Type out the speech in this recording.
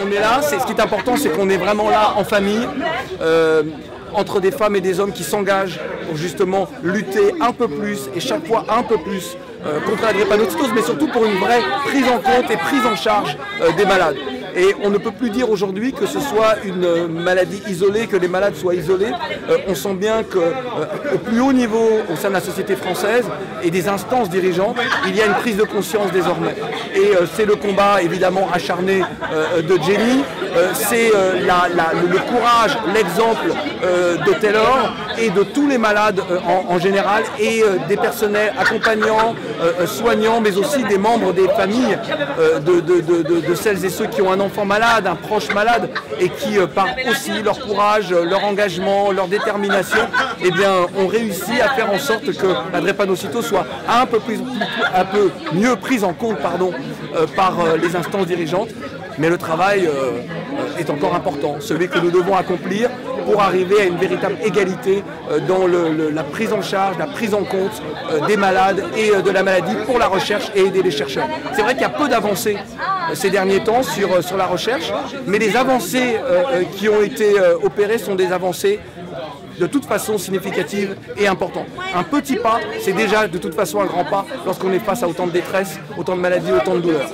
On est là, ce qui est important, c'est qu'on est vraiment là en famille, entre des femmes et des hommes qui s'engagent pour justement lutter un peu plus et chaque fois un peu plus contre la drépanocytose, mais surtout pour une vraie prise en compte et prise en charge des malades. Et on ne peut plus dire aujourd'hui que ce soit une maladie isolée, que les malades soient isolés. On sent bien qu'au plus haut niveau, au sein de la société française et des instances dirigeantes, il y a une prise de conscience désormais. Et c'est le combat évidemment acharné de Jenny, c'est le courage, l'exemple de Taylor et de tous les malades en général et des personnels accompagnants, soignants, mais aussi des membres des familles de celles et ceux qui ont un enfant malade, un proche malade, et qui par aussi leur courage, leur engagement, leur détermination, eh bien, ont réussi à faire en sorte que la drépanocytose soit un peu mieux prise en compte par les instances dirigeantes. Mais le travail est encore important, celui que nous devons accomplir pour arriver à une véritable égalité dans la prise en charge, la prise en compte des malades et de la maladie pour la recherche et aider les chercheurs. C'est vrai qu'il y a peu d'avancées ces derniers temps sur la recherche, mais les avancées qui ont été opérées sont des avancées de toute façon significatives et importantes. Un petit pas, c'est déjà de toute façon un grand pas lorsqu'on est face à autant de détresse, autant de maladies, autant de douleurs.